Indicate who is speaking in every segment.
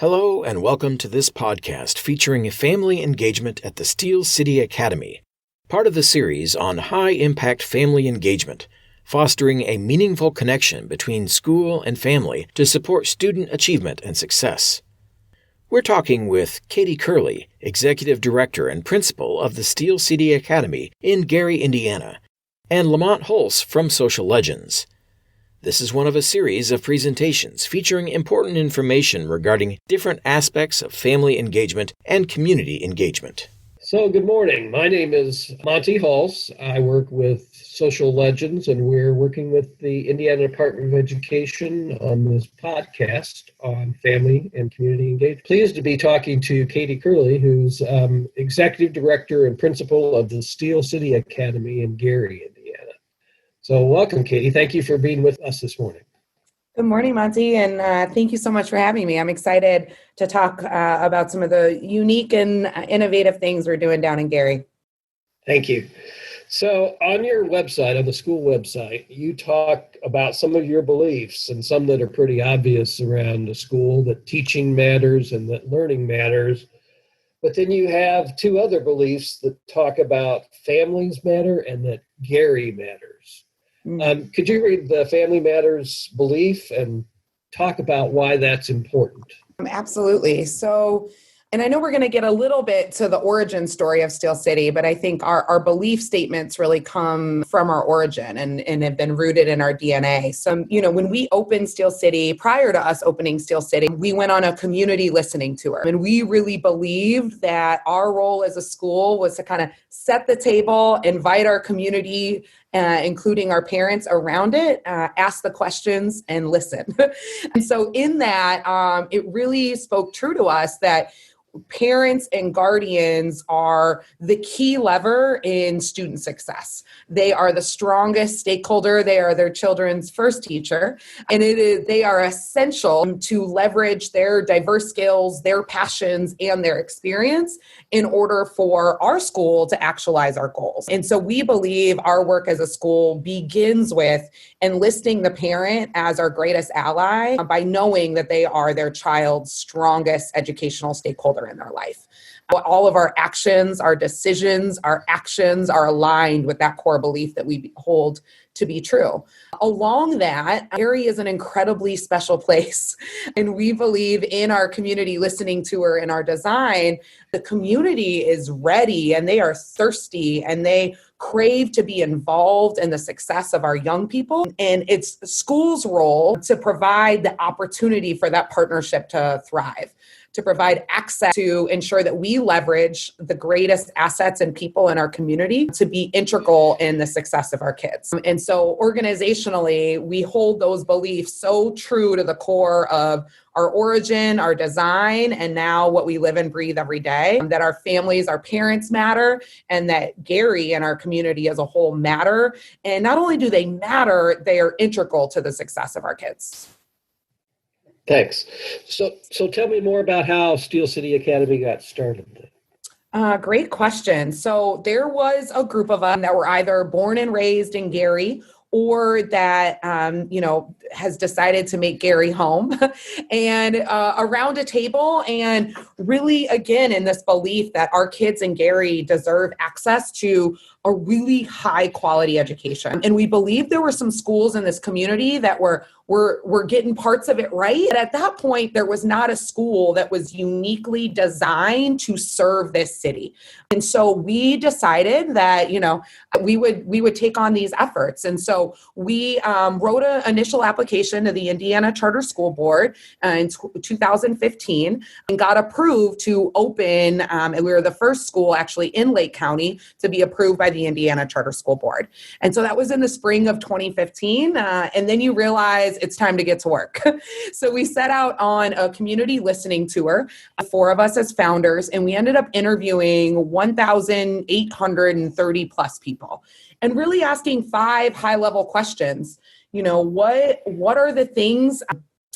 Speaker 1: Hello and welcome to this podcast featuring family engagement at the Steel City Academy, part of the series on high-impact family engagement, fostering a meaningful connection between school and family to support student achievement and success. We're talking with Katie Curley, Executive Director and Principal of the Steel City Academy in Gary, Indiana, and Lamont Hulse from Social Legends. This is one of a series of presentations featuring important information regarding different aspects of family engagement and community engagement.
Speaker 2: So good morning. My name is Monty Hulse. I work with Social Legends, and we're working with the Indiana Department of Education on this podcast on family and community engagement. Pleased to be talking to Katie Curley, who's Executive Director and Principal of the Steel City Academy in Gary, Indiana. So welcome, Katie. Thank you for being with us this morning.
Speaker 3: Good morning, Monty, and thank you so much for having me. I'm excited to talk about some of the unique and innovative things we're doing down in Gary.
Speaker 2: Thank you. So on your website, on the school website, you talk about some of your beliefs and some that are pretty obvious around the school, that teaching matters and that learning matters. But then you have two other beliefs that talk about families matter and that Gary matters. Could you read the Family Matters belief and talk about why that's important?
Speaker 3: Absolutely. So, and I know we're going to get a little bit to the origin story of Steel City, but I think our belief statements really come from our origin and have been rooted in our DNA. So, when we opened Steel City, prior to us opening Steel City, we went on a community listening tour. And we really believed that our role as a school was to kind of set the table, invite our community, including our parents around it, ask the questions and listen. And so in that, it really spoke true to us that parents and guardians are the key lever in student success. They are the strongest stakeholder. They are their children's first teacher. And they are essential to leverage their diverse skills, their passions, and their experience in order for our school to actualize our goals. And so we believe our work as a school begins with enlisting the parent as our greatest ally by knowing that they are their child's strongest educational stakeholder in their life. All of our actions, our decisions, our actions are aligned with that core belief that we hold to be true. Along that, Gary is an incredibly special place. And we believe in our community listening tour and our design, the community is ready and they are thirsty and they crave to be involved in the success of our young people. And it's school's role to provide the opportunity for that partnership to thrive, to provide access to ensure that we leverage the greatest assets and people in our community to be integral in the success of our kids. And so organizationally, we hold those beliefs so true to the core of our origin, our design, and now what we live and breathe every day, that our families, our parents matter, and that Gary and our community as a whole matter. And not only do they matter, they are integral to the success of our kids.
Speaker 2: Thanks. So tell me more about how Steel City Academy got started.
Speaker 3: Great question. So there was a group of us that were either born and raised in Gary or that, has decided to make Gary home and around a table. And really, again, in this belief that our kids in Gary deserve access to a really high quality education. And we believe there were some schools in this community that were getting parts of it right. But at that point, there was not a school that was uniquely designed to serve this city. And so we decided that, we would take on these efforts. And so we wrote an initial application to the Indiana Charter School Board in 2015 and got approved to open, and we were the first school actually in Lake County to be approved by the Indiana Charter School Board. And so that was in the spring of 2015. And then you realize it's time to get to work. So we set out on a community listening tour, 4 of us as founders, and we ended up interviewing 1,830 plus people and really asking 5 high-level questions. What are the things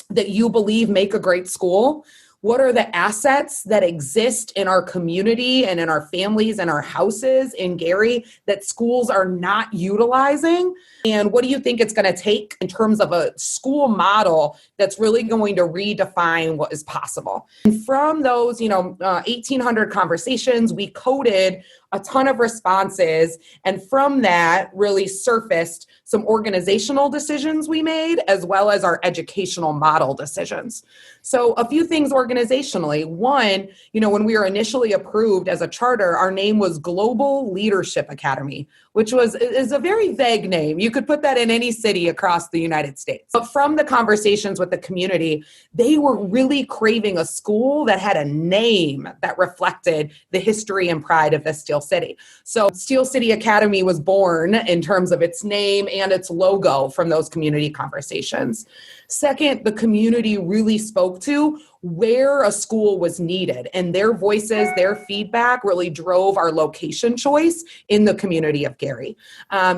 Speaker 3: that you believe make a great school? What are the assets that exist in our community and in our families and our houses in Gary that schools are not utilizing? And what do you think it's going to take in terms of a school model that's really going to redefine what is possible? And from those, 1,800 conversations, we coded a ton of responses. And from that really surfaced some organizational decisions we made, as well as our educational model decisions. So a few things organizationally. One, when we were initially approved as a charter, our name was Global Leadership Academy, which is a very vague name. You could put that in any city across the United States. But from the conversations with the community, they were really craving a school that had a name that reflected the history and pride of the Steel City. So Steel City Academy was born in terms of its name and its logo from those community conversations. Second, the community really spoke to where a school was needed, and their voices, their feedback really drove our location choice in the community of Gary.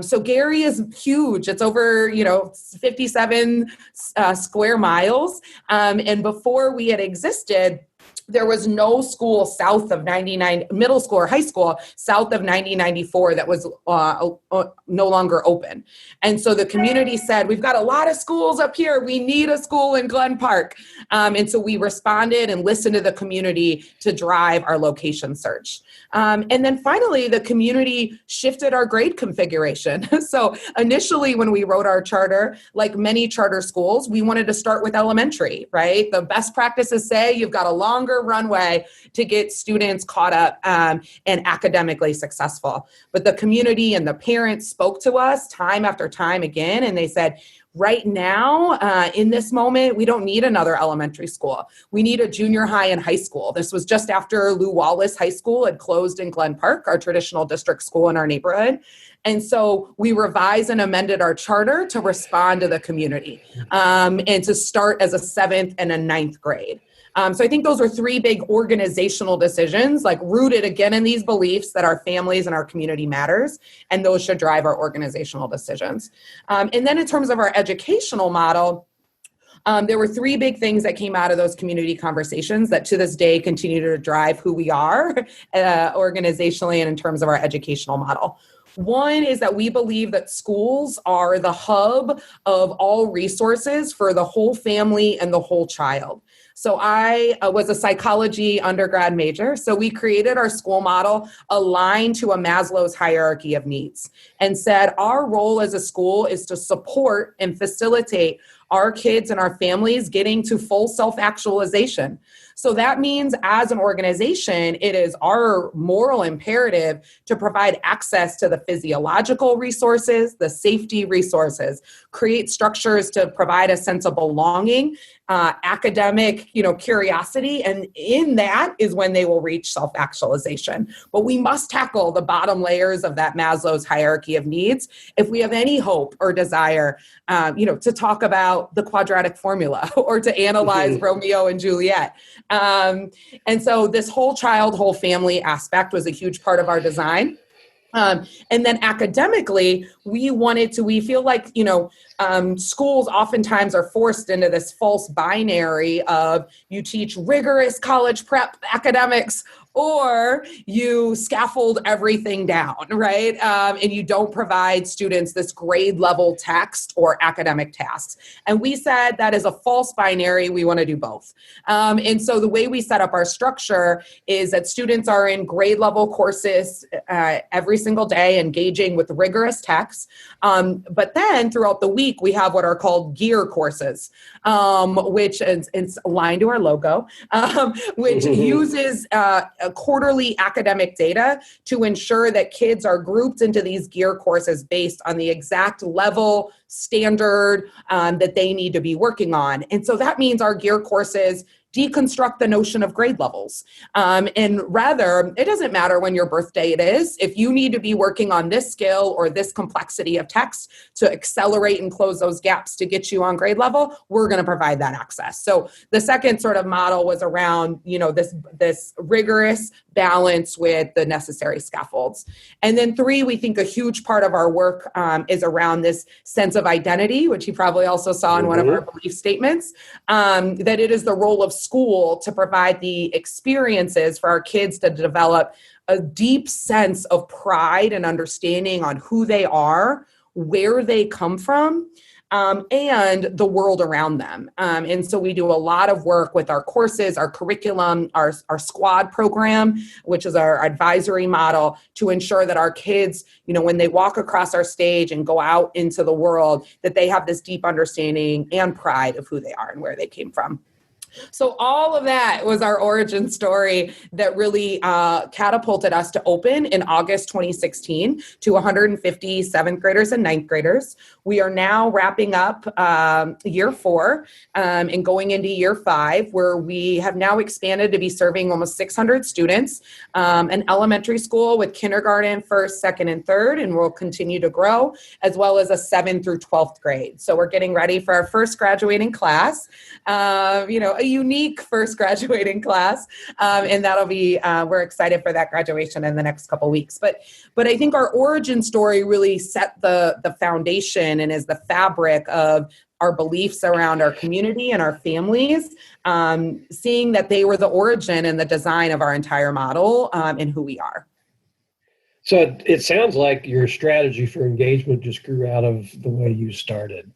Speaker 3: So Gary is huge. It's over, 57 square miles. And before we had existed, there was no school south of 99, middle school or high school south of 9094 that was no longer open. And so the community said, we've got a lot of schools up here. We need a school in Glen Park. And so we responded and listened to the community to drive our location search. And then finally, the community shifted our grade configuration. So initially, when we wrote our charter, like many charter schools, we wanted to start with elementary, right? The best practices say you've got a longer runway to get students caught up and academically successful. But the community and the parents spoke to us time after time again, and they said, right now, in this moment, we don't need another elementary school. We need a junior high and high school. This was just after Lew Wallace High School had closed in Glen Park, our traditional district school in our neighborhood. And so we revised and amended our charter to respond to the community and to start as a 7th and a 9th grade. So I think those are three big organizational decisions, like rooted again in these beliefs that our families and our community matters, and those should drive our organizational decisions. And then in terms of our educational model, there were three big things that came out of those community conversations that to this day continue to drive who we are organizationally and in terms of our educational model. One is that we believe that schools are the hub of all resources for the whole family and the whole child. So I was a psychology undergrad major. So we created our school model aligned to a Maslow's hierarchy of needs and said our role as a school is to support and facilitate our kids and our families getting to full self-actualization. So that means as an organization, it is our moral imperative to provide access to the physiological resources, the safety resources, create structures to provide a sense of belonging, academic, curiosity. And in that is when they will reach self-actualization. But we must tackle the bottom layers of that Maslow's hierarchy of needs if we have any hope or desire, to talk about the quadratic formula or to analyze Romeo and Juliet. And so this whole child, whole family aspect was a huge part of our design. And then academically, we feel like, schools oftentimes are forced into this false binary of you teach rigorous college prep academics or you scaffold everything down, right? And you don't provide students this grade level text or academic tasks. And we said that is a false binary. We want to do both. And so the way we set up our structure is that students are in grade level courses every single day, engaging with rigorous texts. But then throughout the week, we have what are called gear courses, which is aligned to our logo, which uses quarterly academic data to ensure that kids are grouped into these gear courses based on the exact level, standard that they need to be working on. And so that means our gear courses deconstruct the notion of grade levels. And rather, it doesn't matter when your birthday it is. If you need to be working on this skill or this complexity of text to accelerate and close those gaps to get you on grade level, we're going to provide that access. So the second sort of model was around, this rigorous balance with the necessary scaffolds. And then three, we think a huge part of our work is around this sense of identity, which you probably also saw in one of our belief statements, that it is the role of school to provide the experiences for our kids to develop a deep sense of pride and understanding on who they are, where they come from, and the world around them. And so we do a lot of work with our courses, our curriculum, our SQUAD program, which is our advisory model, to ensure that our kids, when they walk across our stage and go out into the world, that they have this deep understanding and pride of who they are and where they came from. So all of that was our origin story that really catapulted us to open in August 2016 to 150 seventh graders and ninth graders. We are now wrapping up year 4 and going into year 5, where we have now expanded to be serving almost 600 students, an elementary school with kindergarten, 1st, 2nd, and 3rd, and we'll continue to grow, as well as a 7th through 12th grade. So we're getting ready for our first graduating class, a unique first graduating class, and that'll be, we're excited for that graduation in the next couple weeks. But I think our origin story really set the foundation and is the fabric of our beliefs around our community and our families, seeing that they were the origin and the design of our entire model and who we are.
Speaker 2: So it sounds like your strategy for engagement just grew out of the way you started.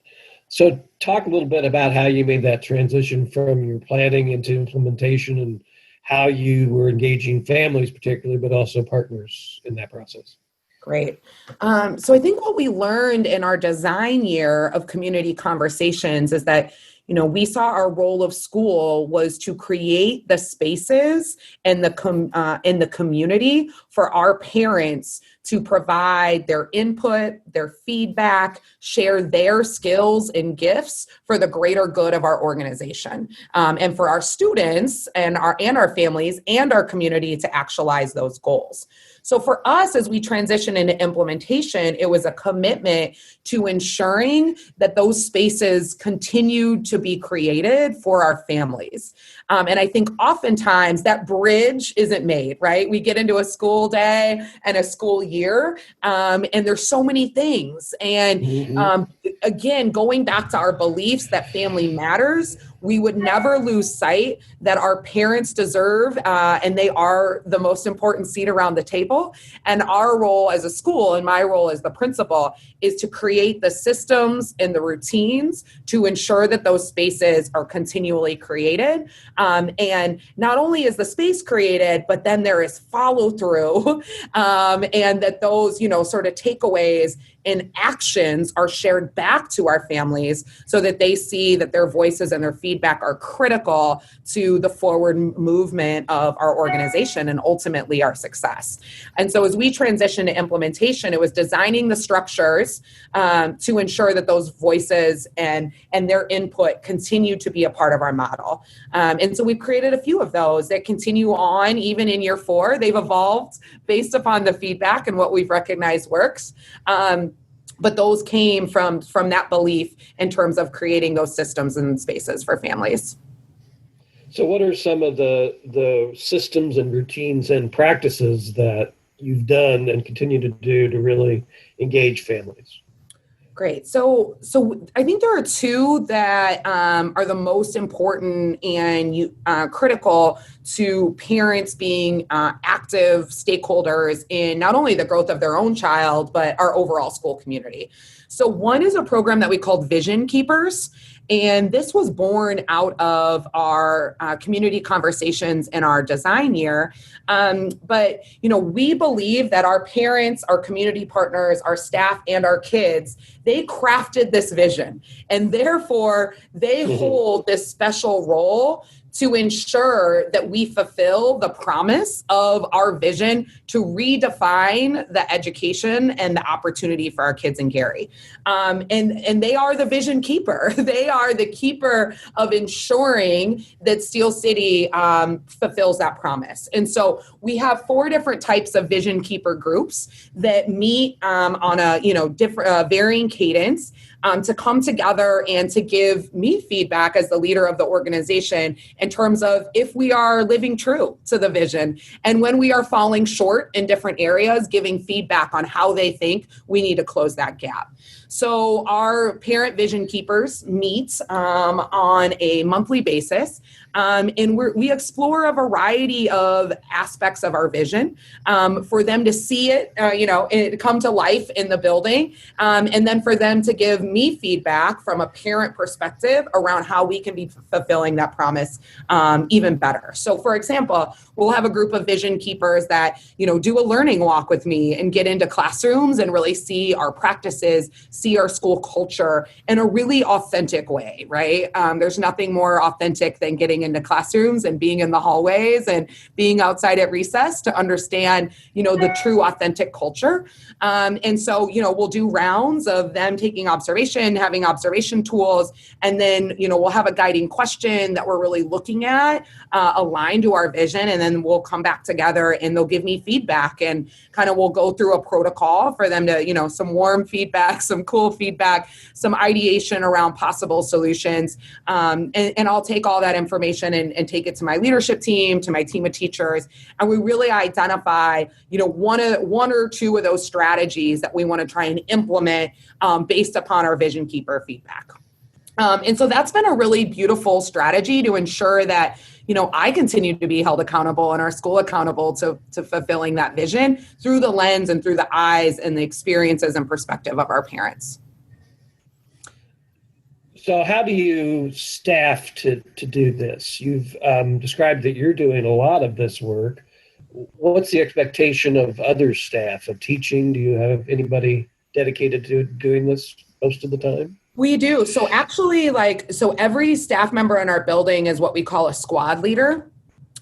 Speaker 2: So talk a little bit about how you made that transition from your planning into implementation and how you were engaging families particularly, but also partners in that process.
Speaker 3: Great. So I think what we learned in our design year of community conversations is that, we saw our role of school was to create the spaces and in the community for our parents to provide their input, their feedback, share their skills and gifts for the greater good of our organization, and for our students and our families and our community to actualize those goals. So for us, as we transition into implementation, it was a commitment to ensuring that those spaces continue to be created for our families. And I think oftentimes that bridge isn't made, right? We get into a school day and a school year, and there's so many things. And again, going back to our beliefs that family matters, we would never lose sight that our parents deserve, and they are the most important seat around the table. And our role as a school, and my role as the principal, is to create the systems and the routines to ensure that those spaces are continually created. And not only is the space created, but then there is follow through, and that those, sort of takeaways and actions are shared back to our families so that they see that their voices and their feedback are critical to the forward movement of our organization and ultimately our success. And so as we transition to implementation, it was designing the structures to ensure that those voices and their input continue to be a part of our model. And so we've created a few of those that continue on even in year 4. They've evolved based upon the feedback and what we've recognized works. But those came from that belief in terms of creating those systems and spaces for families.
Speaker 2: So what are some of the systems and routines and practices that you've done and continue to do to really engage families?
Speaker 3: Great. So I think there are 2 that are the most important and critical to parents being active stakeholders in not only the growth of their own child, but our overall school community. So one is a program that we called Vision Keepers. And this was born out of our community conversations in our design year. But, we believe that our parents, our community partners, our staff, and our kids, they crafted this vision. And therefore, they hold this special role to ensure that we fulfill the promise of our vision to redefine the education and the opportunity for our kids in Gary. And they are the vision keeper. They are the keeper of ensuring that Steel City fulfills that promise. And so we have 4 different types of vision keeper groups that meet on a different varying cadence to come together and to give me feedback as the leader of the organization in terms of if we are living true to the vision and when we are falling short in different areas, giving feedback on how they think we need to close that gap. So our parent vision keepers meet on a monthly basis. And we explore a variety of aspects of our vision for them to see it, it come to life in the building. And then for them to give me feedback from a parent perspective around how we can be fulfilling that promise even better. So for example, we'll have a group of vision keepers that, do a learning walk with me and get into classrooms and really see our practices, see our school culture in a really authentic way, right? There's nothing more authentic than getting into classrooms and being in the hallways and being outside at recess to understand, the true authentic culture. And so, we'll do rounds of them taking observation, having observation tools, and then, we'll have a guiding question that we're really looking at aligned to our vision. And then we'll come back together and they'll give me feedback and kind of we'll go through a protocol for them to, some warm feedback, some cool feedback, some ideation around possible solutions. And I'll take all that information and take it to my leadership team, to my team of teachers. And we really identify, one or two of those strategies that we want to try and implement based upon our Vision Keeper feedback. And so that's been a really beautiful strategy to ensure that, I continue to be held accountable and our school accountable to fulfilling that vision through the lens and through the eyes and the experiences and perspective of our parents.
Speaker 2: So how do you staff to do this? You've described that you're doing a lot of this work. What's the expectation of other staff of teaching? Do you have anybody dedicated to doing this most of the time?
Speaker 3: We do. So actually, every staff member in our building is what we call a squad leader.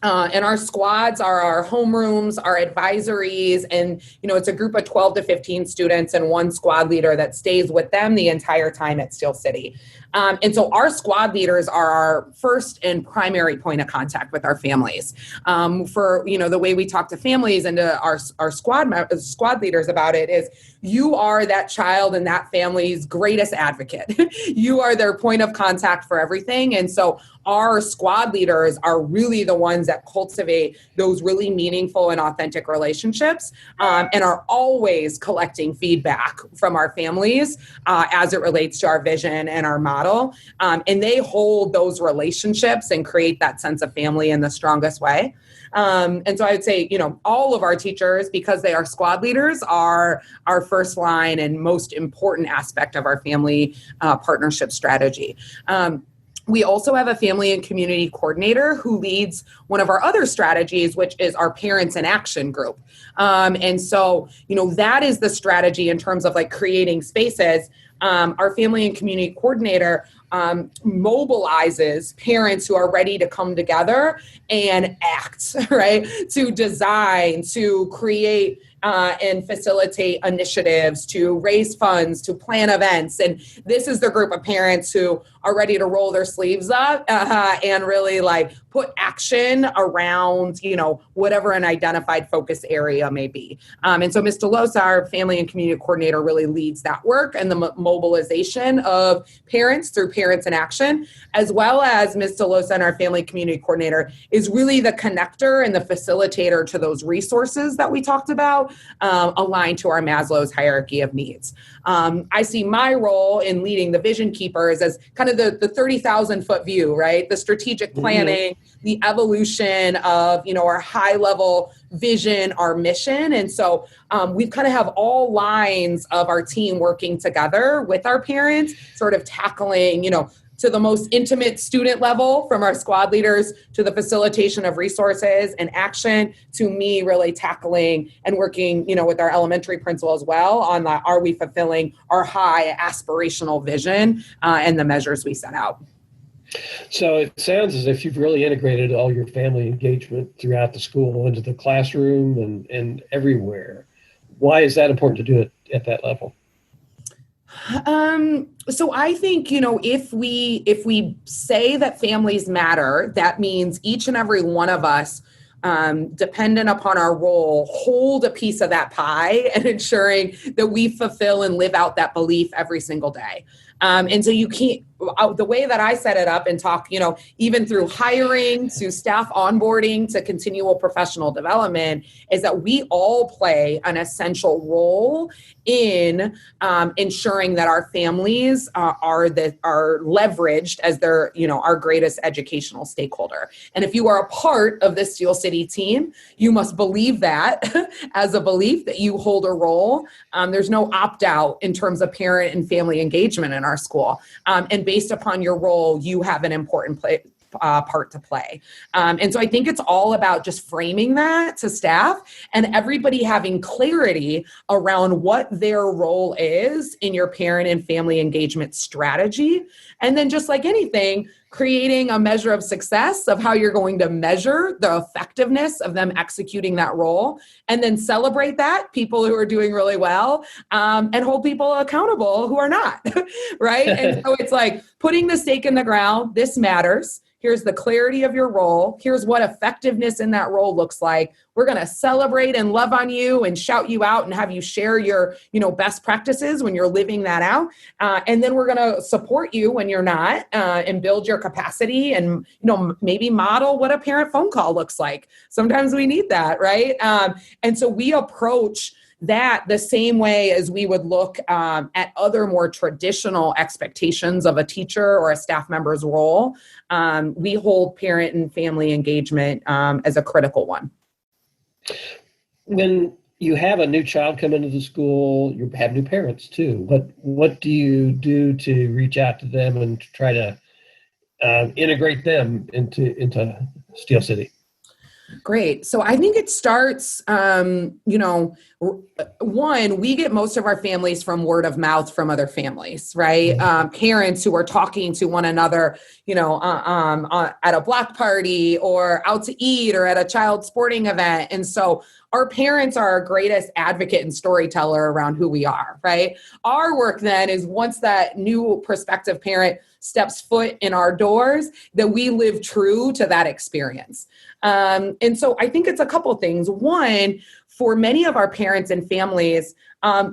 Speaker 3: And our squads are our homerooms, our advisories, and, it's a group of 12 to 15 students and one squad leader that stays with them the entire time at Steel City. And so our squad leaders are our first and primary point of contact with our families. For, the way we talk to families and to our squad leaders about it is you are that child and that family's greatest advocate. You are their point of contact for everything. And so our squad leaders are really the ones that cultivate those really meaningful and authentic relationships and are always collecting feedback from our families as it relates to our vision and our model. And they hold those relationships and create that sense of family in the strongest way. And so I would say, all of our teachers, because they are squad leaders, are our first line and most important aspect of our family partnership strategy. We also have a family and community coordinator who leads one of our other strategies, which is our Parents in Action group. And so, that is the strategy in terms of creating spaces. Our family and community coordinator mobilizes parents who are ready to come together and act, right? To design, to create and facilitate initiatives, to raise funds, to plan events. And this is the group of parents who are ready to roll their sleeves up and really put action around, whatever an identified focus area may be. And so Ms. DeLosa, our family and community coordinator, really leads that work and the mobilization of parents through Parents in Action, as well as Ms. DeLosa and our family community coordinator is really the connector and the facilitator to those resources that we talked about, aligned to our Maslow's hierarchy of needs. I see my role in leading the Vision Keepers as kind of the 30,000 foot view, right? The strategic planning, the evolution of, our high level vision, our mission. And so we kind of have all lines of our team working together with our parents, sort of tackling, to the most intimate student level, from our squad leaders to the facilitation of resources and action, to me really tackling and working, with our elementary principal as well on are we fulfilling our high aspirational vision and the measures we set out.
Speaker 2: So it sounds as if you've really integrated all your family engagement throughout the school into the classroom and everywhere. Why is that important to do it at that level?
Speaker 3: So I think, if we say that families matter, that means each and every one of us, dependent upon our role, hold a piece of that pie and ensuring that we fulfill and live out that belief every single day. And so you can't, the way that I set it up and talk, even through hiring to staff onboarding to continual professional development, is that we all play an essential role in ensuring that our families are leveraged as their, our greatest educational stakeholder. And if you are a part of the Steel City team, you must believe that as a belief that you hold a role. There's no opt-out in terms of parent and family engagement in our school. And based upon your role, you have an important part to play. And so I think it's all about just framing that to staff and everybody having clarity around what their role is in your parent and family engagement strategy. And then just like anything, creating a measure of success of how you're going to measure the effectiveness of them executing that role, and then celebrate that, people who are doing really well, and hold people accountable who are not, right? And so it's like putting the stake in the ground. This matters. Here's the clarity of your role. Here's what effectiveness in that role looks like. We're going to celebrate and love on you and shout you out and have you share your, best practices when you're living that out. And then we're going to support you when you're not, and build your capacity and, maybe model what a parent phone call looks like. Sometimes we need that, right? And so we approach that the same way as we would look at other more traditional expectations of a teacher or a staff member's role. We hold parent and family engagement as a critical one.
Speaker 2: When you have a new child come into the school, you have new parents too. What do you do to reach out to them and to try to integrate them into Steel City?
Speaker 3: Great. So I think it starts, one, we get most of our families from word of mouth from other families, right? Parents who are talking to one another, at a block party or out to eat or at a child sporting event. And so our parents are our greatest advocate and storyteller around who we are, right? Our work then is once that new prospective parent steps foot in our doors, that we live true to that experience. And so I think it's a couple things. One, for many of our parents and families,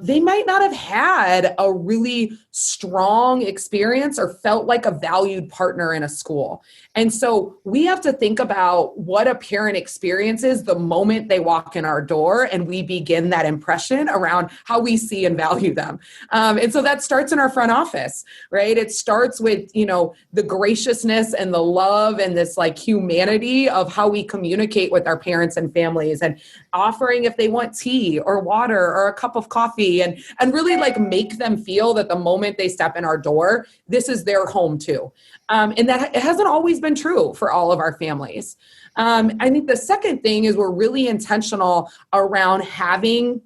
Speaker 3: they might not have had a really strong experience or felt like a valued partner in a school. And so we have to think about what a parent experiences the moment they walk in our door, and we begin that impression around how we see and value them. And so that starts in our front office, right? It starts with, the graciousness and the love and this like humanity of how we communicate with our parents and families, and offering if they want tea or water or a cup of coffee, and really like make them feel that the moment they step in our door, this is their home too. And that it hasn't always been true for all of our families. I think the second thing is we're really intentional around having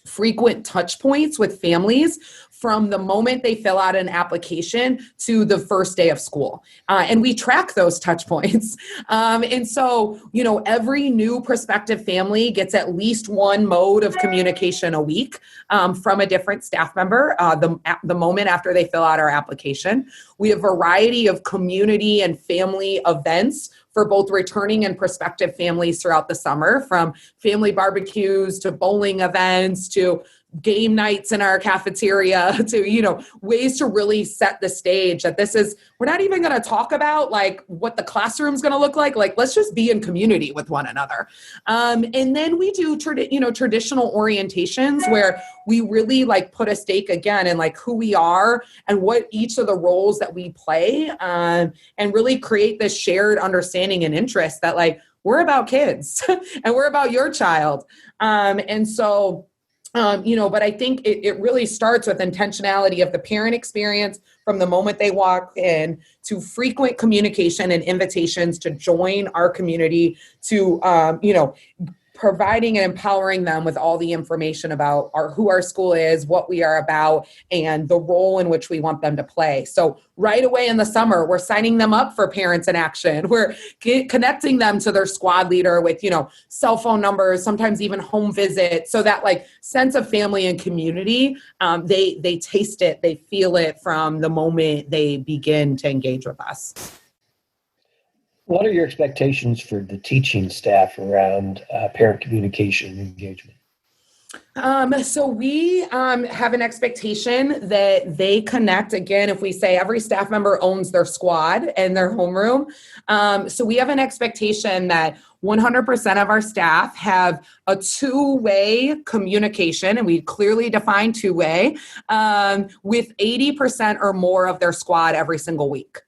Speaker 3: frequent touch points with families from the moment they fill out an application to the first day of school. And we track those touch points. And so, every new prospective family gets at least one mode of communication a week from a different staff member the moment after they fill out our application. We have a variety of community and family events for both returning and prospective families throughout the summer, from family barbecues to bowling events to game nights in our cafeteria to, ways to really set the stage that we're not even going to talk about like what the classroom's going to look like. Like, let's just be in community with one another. And then we do, traditional orientations where we really like put a stake again in like who we are and what each of the roles that we play, and really create this shared understanding and interest that like, we're about kids and we're about your child. And so, but I think it really starts with intentionality of the parent experience from the moment they walk in, to frequent communication and invitations to join our community, to, providing and empowering them with all the information about who our school is, what we are about, and the role in which we want them to play. So right away in the summer, we're signing them up for Parents in Action. We're connecting them to their squad leader with, cell phone numbers, sometimes even home visits, so that like sense of family and community, they taste it, they feel it from the moment they begin to engage with us.
Speaker 2: What are your expectations for the teaching staff around parent communication and engagement?
Speaker 3: So we have an expectation that they connect. Again, if we say every staff member owns their squad and their homeroom, so we have an expectation that 100% of our staff have a two-way communication, and we clearly define two-way, with 80% or more of their squad every single week.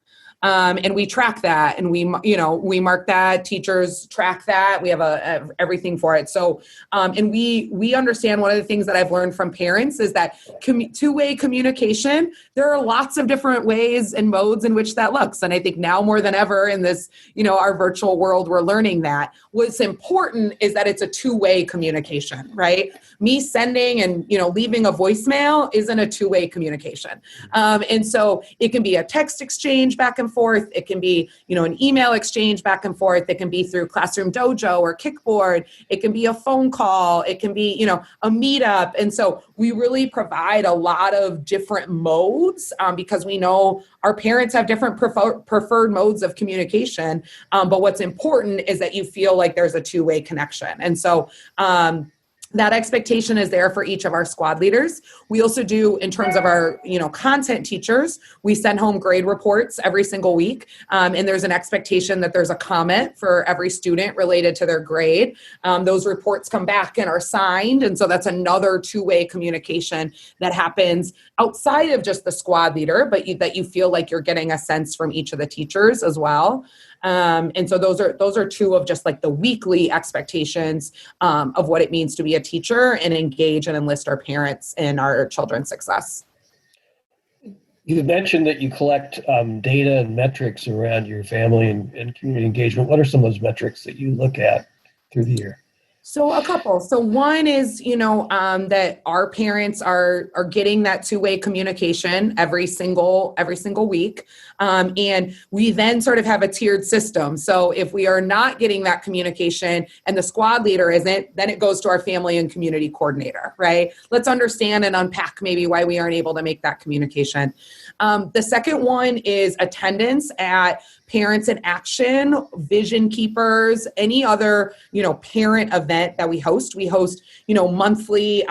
Speaker 3: And we track that, and we mark that. Teachers track that. We have everything for it. So, and we understand one of the things that I've learned from parents is that two-way communication. There are lots of different ways and modes in which that looks, and I think now more than ever in this, our virtual world, we're learning that. What's important is that it's a two-way communication, right? Me sending and leaving a voicemail isn't a two-way communication, and so it can be a text exchange back and forth. It can be, an email exchange back and forth. It can be through Classroom Dojo or Kickboard. It can be a phone call. It can be, a meetup. And so we really provide a lot of different modes because we know our parents have different preferred modes of communication. But what's important is that you feel like there's a two-way connection. And so, that expectation is there for each of our squad leaders. We also do, in terms of our, content teachers, we send home grade reports every single week. And there's an expectation that there's a comment for every student related to their grade. Those reports come back and are signed. And so that's another two-way communication that happens outside of just the squad leader, but that you feel like you're getting a sense from each of the teachers as well. And so those are two of just like the weekly expectations of what it means to be a teacher and engage and enlist our parents in our children's success.
Speaker 2: You mentioned that you collect data and metrics around your family and community engagement. What are some of those metrics that you look at through the year?
Speaker 3: So a couple. So one is, that our parents are getting that two-way communication every single week. And we then sort of have a tiered system. So if we are not getting that communication and the squad leader isn't, then it goes to our family and community coordinator, right? Let's understand and unpack maybe why we aren't able to make that communication. The second one is attendance at Parents in Action, Vision Keepers, any other, parent event that we host. We host, monthly,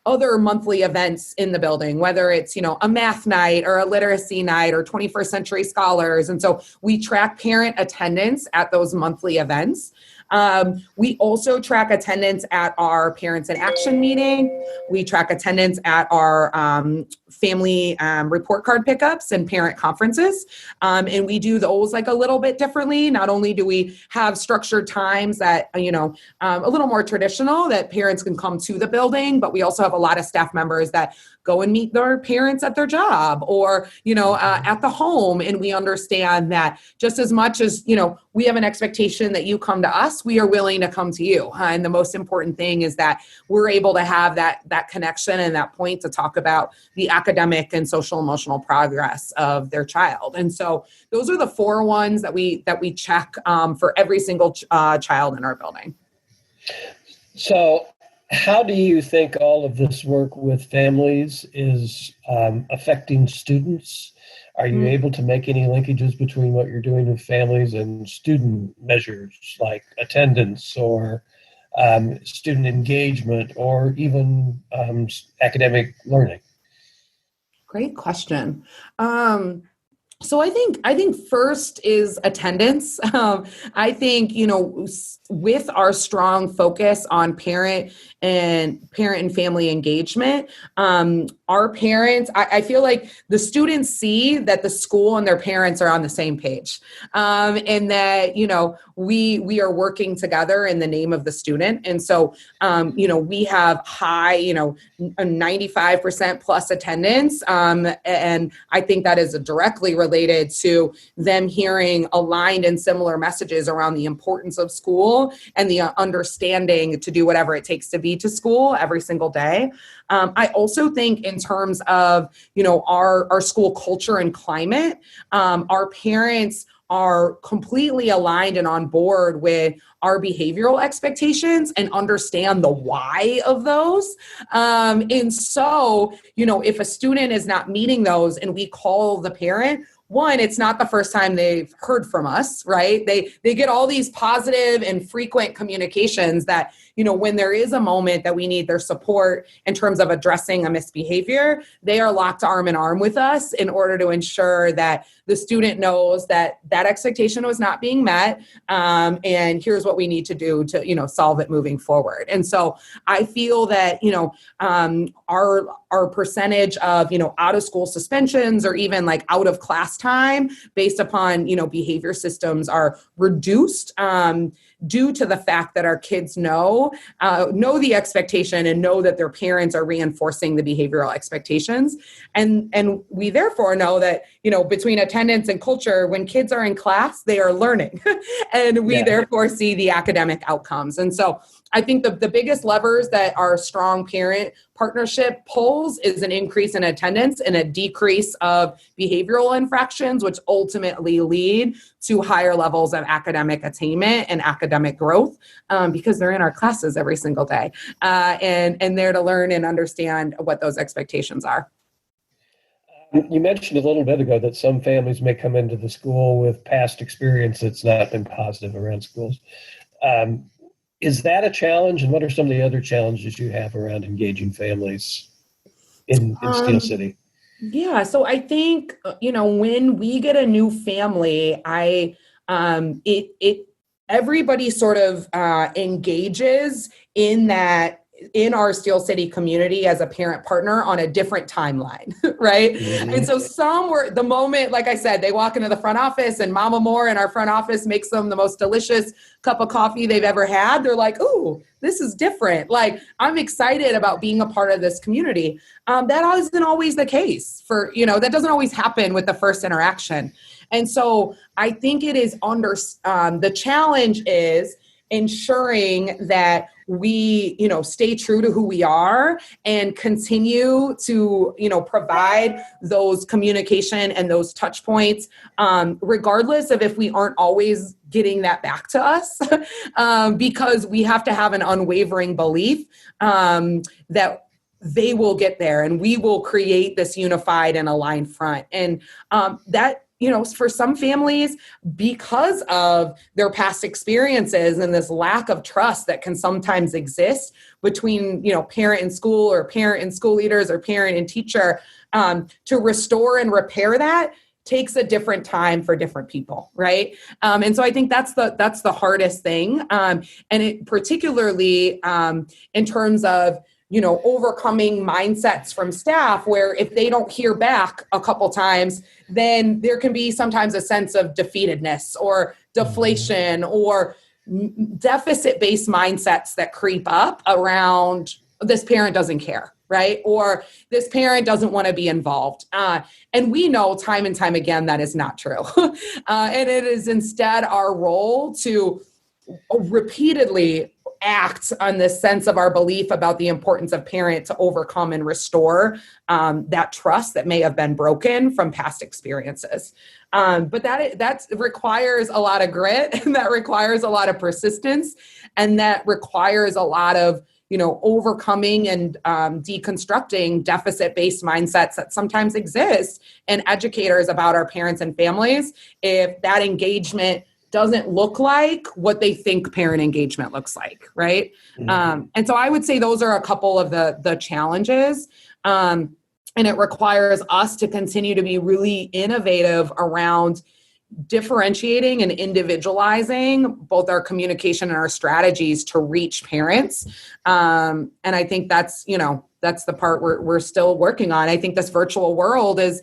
Speaker 3: other monthly events in the building, whether it's, a math night or a literacy night or 21st Century Scholars. And so we track parent attendance at those monthly events. We also track attendance at our Parents in Action meeting. We track attendance at our family report card pickups and parent conferences. And we do those like a little bit differently. Not only do we have structured times that, a little more traditional that parents can come to the building, but we also have a lot of staff members that go and meet their parents at their job or, at the home. And we understand that just as much as, we have an expectation that you come to us, we are willing to come to you. And the most important thing is that we're able to have that connection and that point to talk about the academic and social emotional progress of their child. And so those are the 4 ones that we check for every single child in our building.
Speaker 2: So how do you think all of this work with families is affecting students? Are you able to make any linkages between what you're doing with families and student measures like attendance or student engagement or even academic learning?
Speaker 3: Great question. So I think first is attendance. I think, with our strong focus on parent and family engagement, our parents, I feel like the students see that the school and their parents are on the same page, and that, we are working together in the name of the student. And so, we have high, 95% plus attendance. And I think that is directly related to them hearing aligned and similar messages around the importance of school and the understanding to do whatever it takes to be to school every single day. I also think in terms of, our school culture and climate, our parents are completely aligned and on board with our behavioral expectations and understand the why of those. And so, if a student is not meeting those and we call the parent, one, it's not the first time they've heard from us, right? They get all these positive and frequent communications that, when there is a moment that we need their support in terms of addressing a misbehavior, they are locked arm in arm with us in order to ensure that the student knows that that expectation was not being met, and here's what we need to do to, solve it moving forward. And so I feel that, our percentage of, out of school suspensions or even like out of class time based upon, behavior systems are reduced, due to the fact that our kids know the expectation and know that their parents are reinforcing the behavioral expectations. And we therefore know that, between attendance and culture, when kids are in class, they are learning. And we therefore see the academic outcomes. And so I think the biggest levers that our strong parent partnership pulls is an increase in attendance and a decrease of behavioral infractions, which ultimately lead to higher levels of academic attainment and academic growth, because they're in our classes every single day, and there to learn and understand what those expectations are.
Speaker 2: You mentioned a little bit ago that some families may come into the school with past experience that's not been positive around schools. Is that a challenge? And what are some of the other challenges you have around engaging families in Steel City?
Speaker 3: Yeah, so I think, when we get a new family, everybody sort of engages in our Steel City community as a parent partner on a different timeline, right? Mm-hmm. And so some were, the moment, like I said, they walk into the front office and Mama Moore in our front office makes them the most delicious cup of coffee they've ever had. They're like, ooh, this is different. Like, I'm excited about being a part of this community. That isn't always the case that doesn't always happen with the first interaction. And so I think it is the challenge is ensuring that we, stay true to who we are and continue to, provide those communication and those touch points, regardless of if we aren't always getting that back to us, because we have to have an unwavering belief that they will get there and we will create this unified and aligned front. And that, for some families, because of their past experiences and this lack of trust that can sometimes exist between, parent and school or parent and school leaders or parent and teacher, to restore and repair that takes a different time for different people, right? And so I think that's the hardest thing. And it particularly in terms of, overcoming mindsets from staff where if they don't hear back a couple times, then there can be sometimes a sense of defeatedness or deflation or deficit-based mindsets that creep up around this parent doesn't care, right? Or this parent doesn't want to be involved. And we know time and time again that is not true. And it is instead our role to repeatedly act on this sense of our belief about the importance of parent to overcome and restore that trust that may have been broken from past experiences. But that requires a lot of grit, and that requires a lot of persistence, and that requires a lot of overcoming and deconstructing deficit-based mindsets that sometimes exist in educators about our parents and families if that engagement doesn't look like what they think parent engagement looks like, right? Mm-hmm. And so I would say those are a couple of the challenges. And it requires us to continue to be really innovative around differentiating and individualizing both our communication and our strategies to reach parents. And I think that's the part we're still working on. I think this virtual world is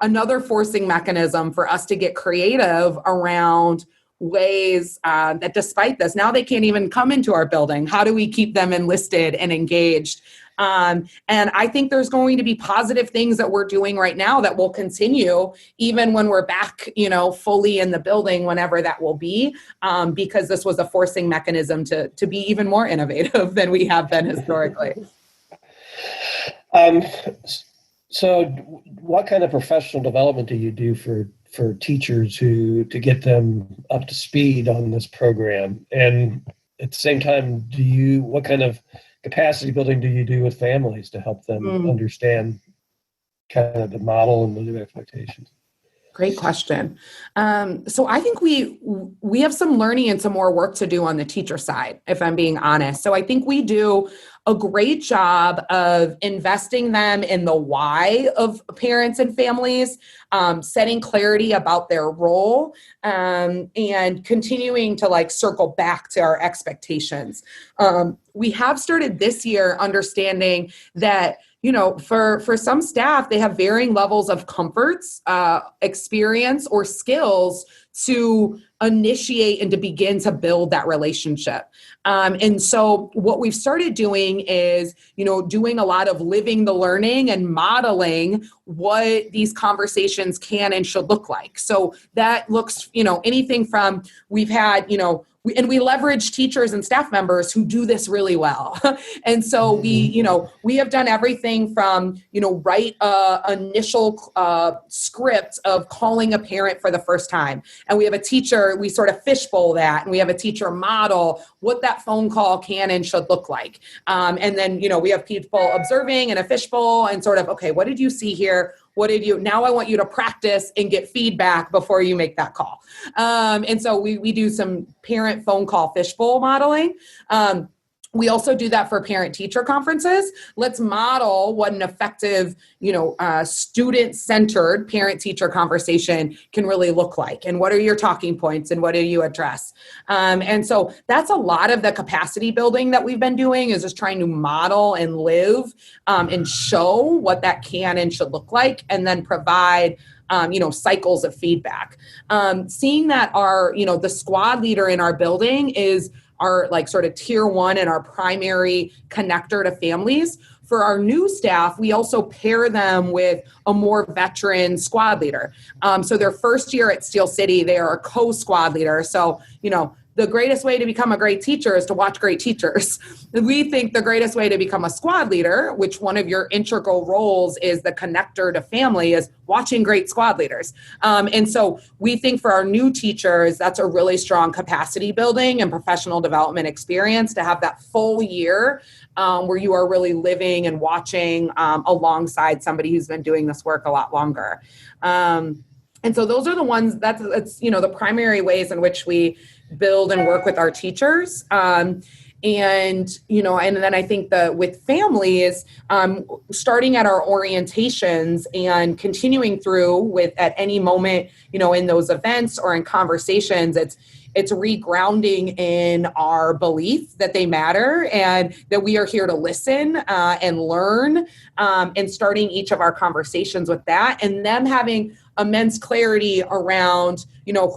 Speaker 3: another forcing mechanism for us to get creative around ways that despite this, now they can't even come into our building. How do we keep them enlisted and engaged? And I think there's going to be positive things that we're doing right now that will continue even when we're back, fully in the building, whenever that will be, because this was a forcing mechanism to be even more innovative than we have been historically.
Speaker 2: So what kind of professional development do you do for teachers to get them up to speed on this program? And at the same time, what kind of capacity building do you do with families to help them understand kind of the model and the new expectations?
Speaker 3: Great question. So I think we have some learning and some more work to do on the teacher side, if I'm being honest. So I think we do a great job of investing them in the why of parents and families, setting clarity about their role, and continuing to like circle back to our expectations. We have started this year understanding that for some staff, they have varying levels of comforts, experience, or skills to initiate and to begin to build that relationship. And so what we've started doing is, doing a lot of living the learning and modeling what these conversations can and should look like. So that looks, anything from we've had, we leverage teachers and staff members who do this really well. And so we have done everything from, write a initial script of calling a parent for the first time. And we have a teacher, we sort of fishbowl that, and we have a teacher model what that phone call can and should look like. And then, we have people observing in a fishbowl and sort of, okay, what did you see here? Now I want you to practice and get feedback before you make that call. And so we do some parent phone call fishbowl modeling. We also do that for parent-teacher conferences. Let's model what an effective, student-centered parent-teacher conversation can really look like. And what are your talking points and what do you address? And so that's a lot of the capacity building that we've been doing, is just trying to model and live and show what that can and should look like, and then provide cycles of feedback. Seeing that the squad leader in our building is our like sort of tier one and our primary connector to families. For our new staff, we also pair them with a more veteran squad leader. So their first year at Steel City, they are a co-squad leader. So, the greatest way to become a great teacher is to watch great teachers. We think the greatest way to become a squad leader, which one of your integral roles is the connector to family, is watching great squad leaders. And so we think for our new teachers, that's a really strong capacity building and professional development experience to have that full year where you are really living and watching alongside somebody who's been doing this work a lot longer. And so those are the ones that's the primary ways in which we build and work with our teachers. And then I think with families, starting at our orientations and continuing through at any moment, in those events or in conversations, it's regrounding in our belief that they matter and that we are here to listen and learn, and starting each of our conversations with that, and them having immense clarity around,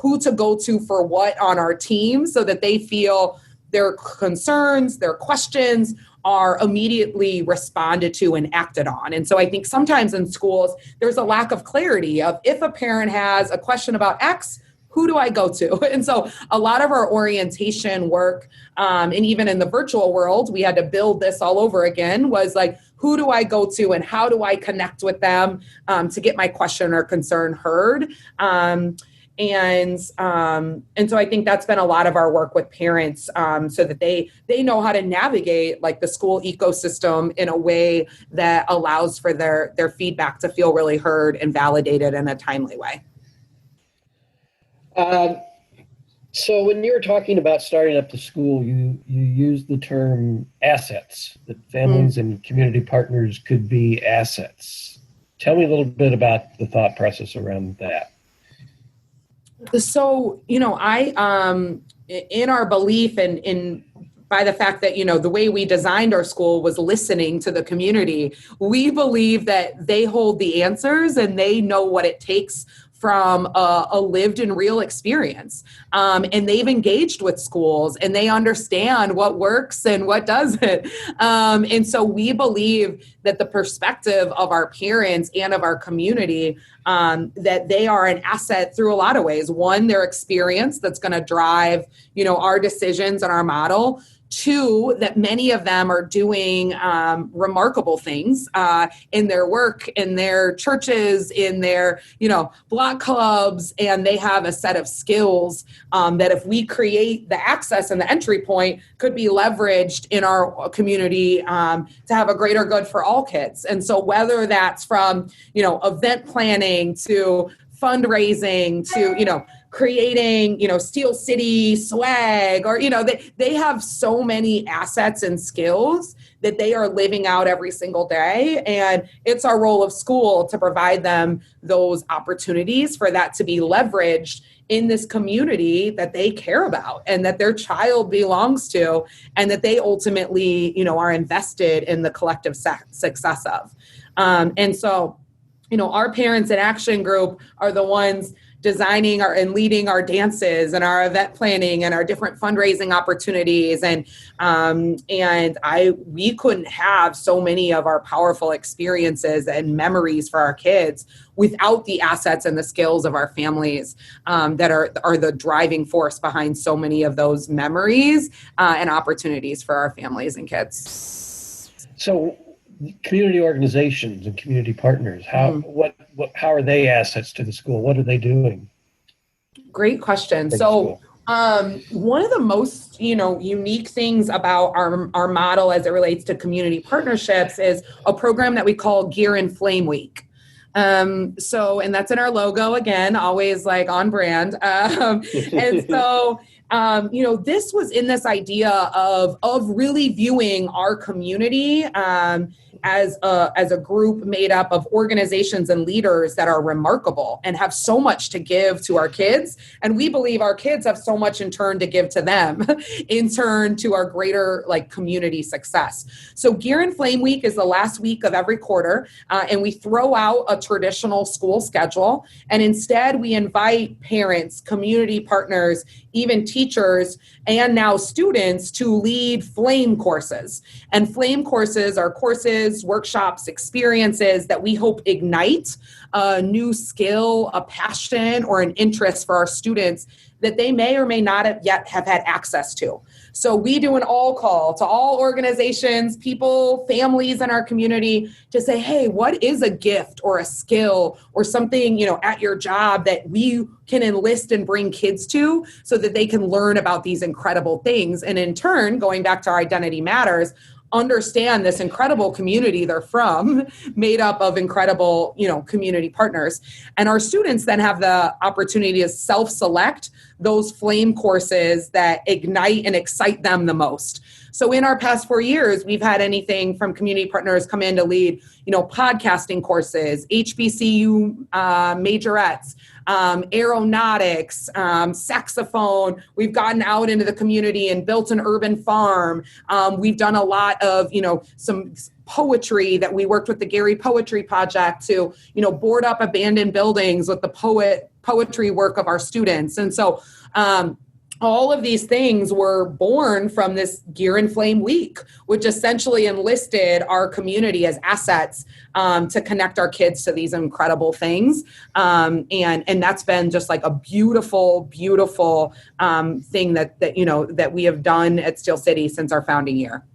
Speaker 3: who to go to for what on our team, so that they feel their concerns, their questions are immediately responded to and acted on. And so I think sometimes in schools, there's a lack of clarity of, if a parent has a question about X, who do I go to? And so a lot of our orientation work, and even in the virtual world, we had to build this all over again, was like, who do I go to and how do I connect with them to get my question or concern heard? And so I think that's been a lot of our work with parents, so that they know how to navigate like the school ecosystem in a way that allows for their feedback to feel really heard and validated in a timely way.
Speaker 2: So when you were talking about starting up the school, you used the term assets, that families and community partners could be assets. Tell me a little bit about the thought process around that.
Speaker 3: So, I, in our belief and in by the fact that, the way we designed our school was listening to the community, we believe that they hold the answers and they know what it takes from a lived and real experience. And they've engaged with schools and they understand what works and what doesn't. And so we believe that the perspective of our parents and of our community, that they are an asset through a lot of ways. One, their experience that's going to drive, our decisions and our model. Two, that many of them are doing remarkable things in their work, in their churches, in their, block clubs, and they have a set of skills that if we create the access and the entry point could be leveraged in our community to have a greater good for all kids. And so whether that's from, event planning to fundraising to, creating, Steel City swag, or, they have so many assets and skills that they are living out every single day. And it's our role of school to provide them those opportunities for that to be leveraged in this community that they care about and that their child belongs to, and that they ultimately, are invested in the collective success of. And so, our Parents in Action group are the ones designing and leading our dances and our event planning and our different fundraising opportunities. And we couldn't have so many of our powerful experiences and memories for our kids without the assets and the skills of our families that are the driving force behind so many of those memories and opportunities for our families and kids.
Speaker 2: So community organizations and community partners, how are they assets to the school? What are they doing?
Speaker 3: Great question. So one of the most, unique things about our model as it relates to community partnerships is a program that we call Gear and Flame Week. And that's in our logo again, always like on brand. This was in this idea of really viewing our community as a group made up of organizations and leaders that are remarkable and have so much to give to our kids. And we believe our kids have so much in turn to give to them, in turn to our greater community success. So Gear and Flame Week is the last week of every quarter, and we throw out a traditional school schedule. And instead we invite parents, community partners, even teachers, and now students to lead flame courses. And flame courses are courses, workshops, experiences that we hope ignite a new skill, a passion, or an interest for our students that they may or may not have yet have had access to. So we do an all call to all organizations, people, families in our community to say, hey, what is a gift or a skill or something, at your job that we can enlist and bring kids to so that they can learn about these incredible things. And in turn, going back to our Identity Matters, understand this incredible community they're from, made up of incredible, community partners. And our students then have the opportunity to self-select those flame courses that ignite and excite them the most. So in our past 4 years, we've had anything from community partners come in to lead, podcasting courses, HBCU majorettes, aeronautics, saxophone. We've gotten out into the community and built an urban farm. We've done a lot of, some poetry that we worked with the Gary Poetry Project to, board up abandoned buildings with the poetry work of our students. And so, all of these things were born from this Gear and Flame Week, which essentially enlisted our community as assets to connect our kids to these incredible things. And that's been just like a beautiful, beautiful thing that we have done at Steel City since our founding year.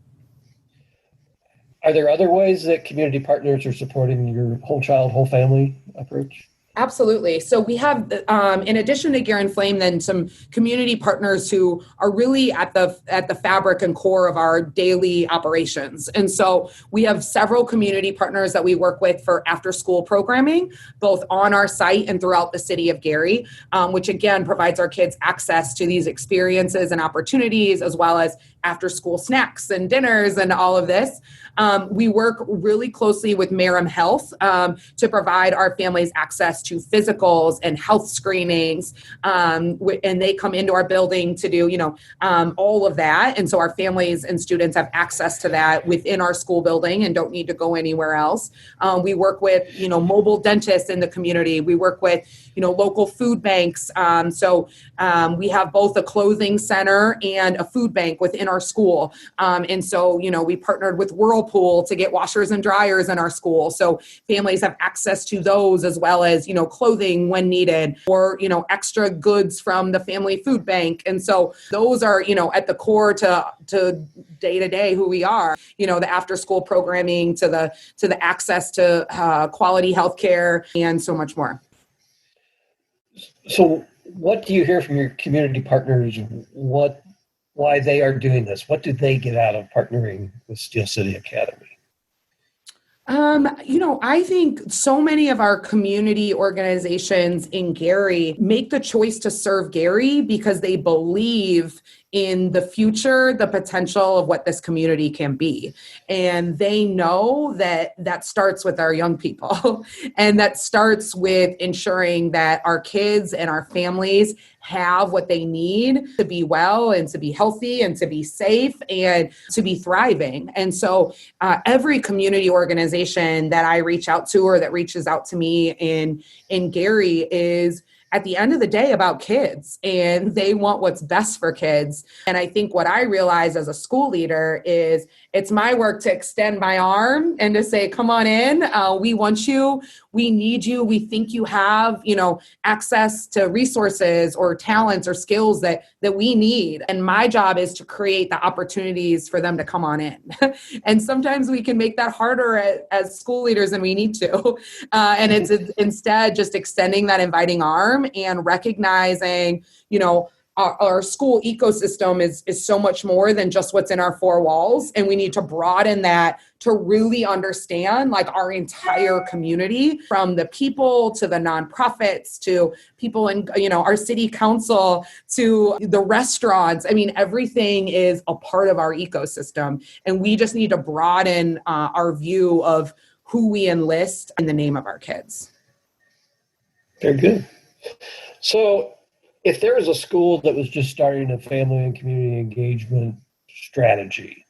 Speaker 2: Are there other ways that community partners are supporting your whole child, whole family approach?
Speaker 3: Absolutely. So we have, in addition to Gear and Flame, then some community partners who are really at the fabric and core of our daily operations. And so we have several community partners that we work with for after school programming, both on our site and throughout the city of Gary, which again provides our kids access to these experiences and opportunities, as well as after school snacks and dinners and all of this. We work really closely with Merrim Health to provide our families access to physicals and health screenings. And they come into our building to do, all of that. And so our families and students have access to that within our school building and don't need to go anywhere else. We work with, mobile dentists in the community. We work with, local food banks. So we have both a clothing center and a food bank within our school. And so, we partnered with Whirlpool to get washers and dryers in our school. So families have access to those, as well as, clothing when needed, or, extra goods from the family food bank. And so those are, at the core to day to day who we are, the after school programming to the access to quality healthcare and so much more.
Speaker 2: So what do you hear from your community partners? Why they are doing this? What do they get out of partnering with Steel City Academy?
Speaker 3: I think so many of our community organizations in Gary make the choice to serve Gary because they believe in the future, the potential of what this community can be. And they know that that starts with our young people and that starts with ensuring that our kids and our families have what they need to be well and to be healthy and to be safe and to be thriving. And so every community organization that I reach out to or that reaches out to me in Gary is at the end of the day about kids, and they want what's best for kids. And I think what I realize as a school leader is it's my work to extend my arm and to say, come on in. We want you. We need you. We think you have, access to resources or talents or skills that we need. And my job is to create the opportunities for them to come on in. And sometimes we can make that harder as school leaders than we need to. And it's instead just extending that inviting arm and recognizing, our school ecosystem is so much more than just what's in our four walls. And we need to broaden that to really understand like our entire community, from the people to the nonprofits to people in, our city council to the restaurants. I mean, everything is a part of our ecosystem. And we just need to broaden our view of who we enlist in the name of our kids.
Speaker 2: Very good. So if there was a school that was just starting a family and community engagement strategy,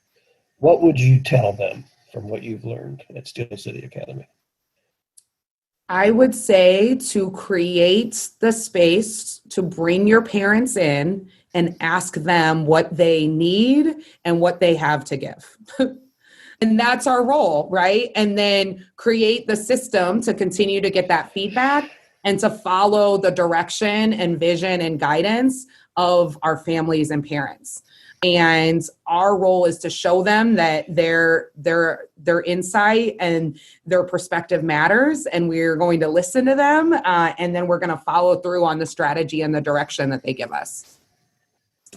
Speaker 2: what would you tell them from what you've learned at Steel City Academy?
Speaker 3: I would say to create the space to bring your parents in and ask them what they need and what they have to give. And that's our role, right? And then create the system to continue to get that feedback and to follow the direction and vision and guidance of our families and parents. And our role is to show them that their insight and their perspective matters, and we're going to listen to them, and then we're going to follow through on the strategy and the direction that they give us.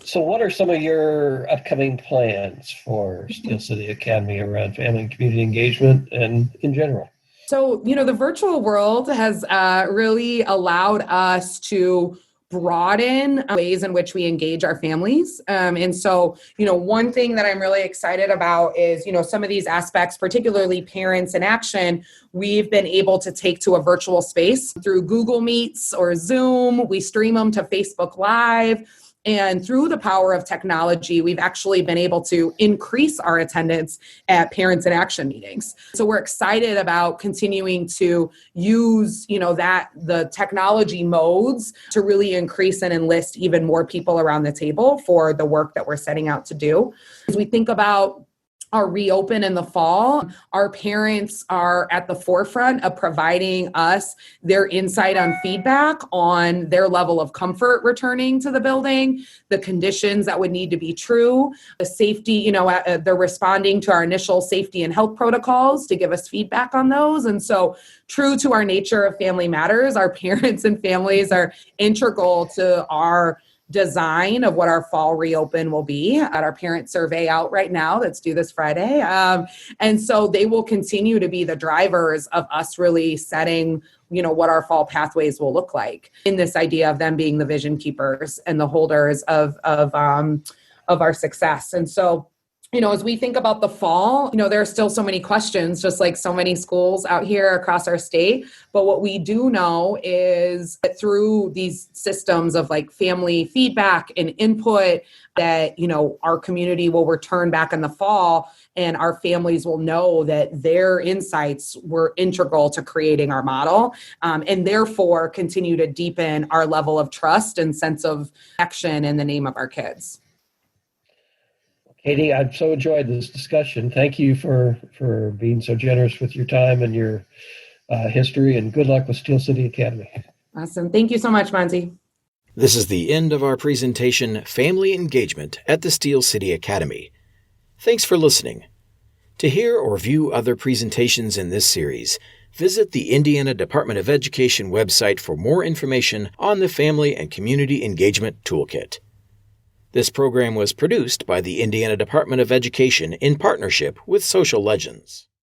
Speaker 2: So what are some of your upcoming plans for Steel City Academy around family and community engagement and in general?
Speaker 3: So, the virtual world has really allowed us to broaden ways in which we engage our families. And so, one thing that I'm really excited about is, some of these aspects, particularly Parents in Action, we've been able to take to a virtual space through Google Meets or Zoom. We stream them to Facebook Live. And through the power of technology, we've actually been able to increase our attendance at Parents in Action meetings. So we're excited about continuing to use, the technology modes to really increase and enlist even more people around the table for the work that we're setting out to do. As we think about our reopen in the fall, our parents are at the forefront of providing us their insight on feedback on their level of comfort returning to the building, the conditions that would need to be true, the safety, they're responding to our initial safety and health protocols to give us feedback on those. And so true to our nature of Family Matters, our parents and families are integral to our design of what our fall reopen will be. At our parent survey out right now that's due this Friday. And so they will continue to be the drivers of us really setting, what our fall pathways will look like, in this idea of them being the vision keepers and the holders of our success. And so, as we think about the fall, there are still so many questions, just like so many schools out here across our state. But what we do know is that through these systems of like family feedback and input, that, our community will return back in the fall, and our families will know that their insights were integral to creating our model, and therefore continue to deepen our level of trust and sense of action in the name of our kids.
Speaker 2: Katie, I've so enjoyed this discussion. Thank you for being so generous with your time and your history, and good luck with Steel City Academy.
Speaker 3: Awesome. Thank you so much, Monty.
Speaker 1: This is the end of our presentation, Family Engagement at the Steel City Academy. Thanks for listening. To hear or view other presentations in this series, visit the Indiana Department of Education website for more information on the Family and Community Engagement Toolkit. This program was produced by the Indiana Department of Education in partnership with Social Legends.